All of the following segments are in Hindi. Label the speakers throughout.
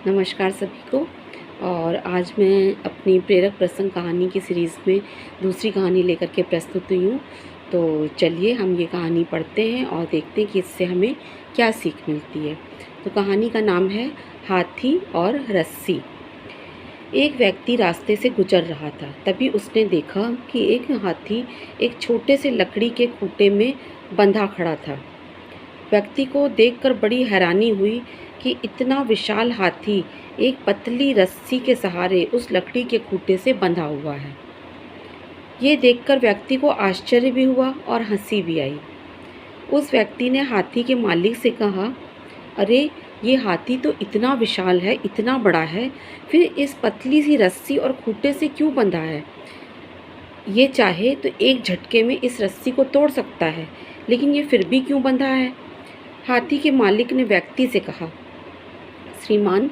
Speaker 1: नमस्कार सभी को। और आज मैं अपनी प्रेरक प्रसंग कहानी की सीरीज़ में दूसरी कहानी लेकर के प्रस्तुत हुई हूँ। तो चलिए हम ये कहानी पढ़ते हैं और देखते हैं कि इससे हमें क्या सीख मिलती है। तो कहानी का नाम है हाथी और रस्सी। एक व्यक्ति रास्ते से गुजर रहा था, तभी उसने देखा कि एक हाथी एक छोटे से लकड़ी के खूंटे में बंधा खड़ा था। व्यक्ति को देखकर बड़ी हैरानी हुई कि इतना विशाल हाथी एक पतली रस्सी के सहारे उस लकड़ी के खूंटे से बंधा हुआ है। ये देखकर व्यक्ति को आश्चर्य भी हुआ और हंसी भी आई। उस व्यक्ति ने हाथी के मालिक से कहा, अरे ये हाथी तो इतना विशाल है, इतना बड़ा है, फिर इस पतली सी रस्सी और खूंटे से क्यों बंधा है? ये चाहे तो एक झटके में इस रस्सी को तोड़ सकता है, लेकिन ये फिर भी क्यों बंधा है? हाथी के मालिक ने व्यक्ति से कहा, श्रीमान,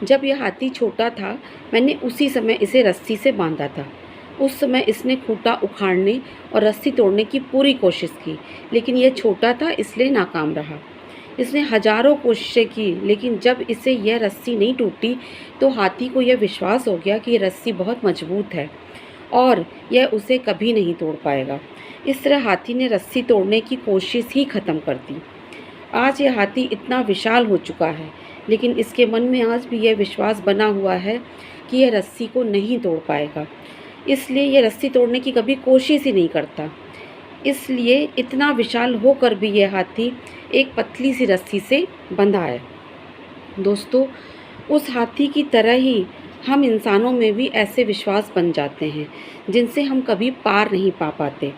Speaker 1: जब यह हाथी छोटा था मैंने उसी समय इसे रस्सी से बांधा था। उस समय इसने खूंटा उखाड़ने और रस्सी तोड़ने की पूरी कोशिश की, लेकिन यह छोटा था इसलिए नाकाम रहा। इसने हजारों कोशिशें की, लेकिन जब इसे यह रस्सी नहीं टूटी तो हाथी को यह विश्वास हो गया कि यह रस्सी बहुत मजबूत है और यह उसे कभी नहीं तोड़ पाएगा। इस तरह हाथी ने रस्सी तोड़ने की कोशिश ही ख़त्म कर दी। आज यह हाथी इतना विशाल हो चुका है, लेकिन इसके मन में आज भी यह विश्वास बना हुआ है कि यह रस्सी को नहीं तोड़ पाएगा, इसलिए यह रस्सी तोड़ने की कभी कोशिश ही नहीं करता। इसलिए इतना विशाल होकर भी यह हाथी एक पतली सी रस्सी से बंधा है। दोस्तों, उस हाथी की तरह ही हम इंसानों में भी ऐसे विश्वास बन जाते हैं जिनसे हम कभी पार नहीं पा पाते।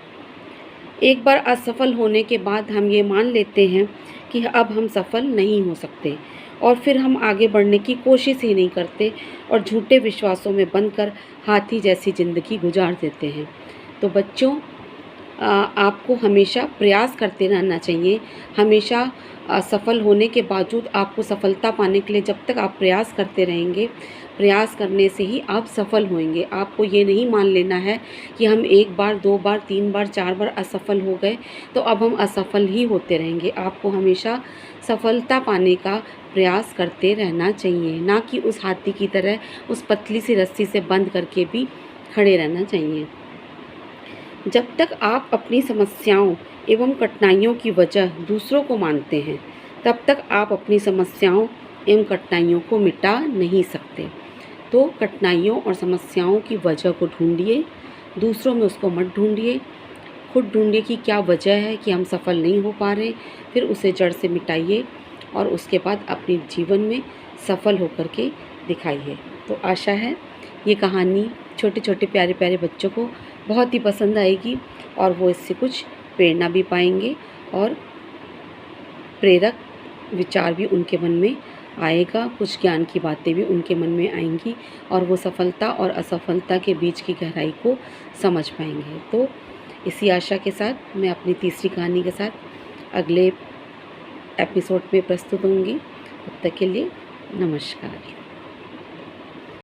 Speaker 1: एक बार असफल होने के बाद हम ये मान लेते हैं कि अब हम सफल नहीं हो सकते और फिर हम आगे बढ़ने की कोशिश ही नहीं करते और झूठे विश्वासों में बंधकर हाथी जैसी ज़िंदगी गुजार देते हैं। तो बच्चों, आपको हमेशा प्रयास करते रहना चाहिए। हमेशा सफल होने के बावजूद आपको सफलता पाने के लिए जब तक आप प्रयास करते रहेंगे, प्रयास करने से ही आप सफल होंगे। आपको ये नहीं मान लेना है कि हम एक बार, दो बार, तीन बार, चार बार असफल हो गए तो अब हम असफल ही होते रहेंगे। आपको हमेशा सफलता पाने का प्रयास करते रहना चाहिए, ना कि उस हाथी की तरह उस पतली सी रस्सी से बंद करके भी खड़े रहना चाहिए। जब तक आप अपनी समस्याओं एवं कठिनाइयों की वजह दूसरों को मानते हैं, तब तक आप अपनी समस्याओं एवं कठिनाइयों को मिटा नहीं सकते। तो कठिनाइयों और समस्याओं की वजह को ढूंढिए, दूसरों में उसको मत ढूंढिए। खुद ढूंढिए कि क्या वजह है कि हम सफल नहीं हो पा रहे, फिर उसे जड़ से मिटाइए और उसके बाद अपने जीवन में सफल होकर के दिखाइए। तो आशा है ये कहानी छोटे छोटे प्यारे प्यारे बच्चों को बहुत ही पसंद आएगी और वो इससे कुछ प्रेरणा भी पाएंगे और प्रेरक विचार भी उनके मन में आएगा, कुछ ज्ञान की बातें भी उनके मन में आएंगी और वो सफलता और असफलता के बीच की गहराई को समझ पाएंगे। तो इसी आशा के साथ मैं अपनी तीसरी कहानी के साथ अगले एपिसोड में प्रस्तुत होंगी। तब तक के लिए नमस्कार।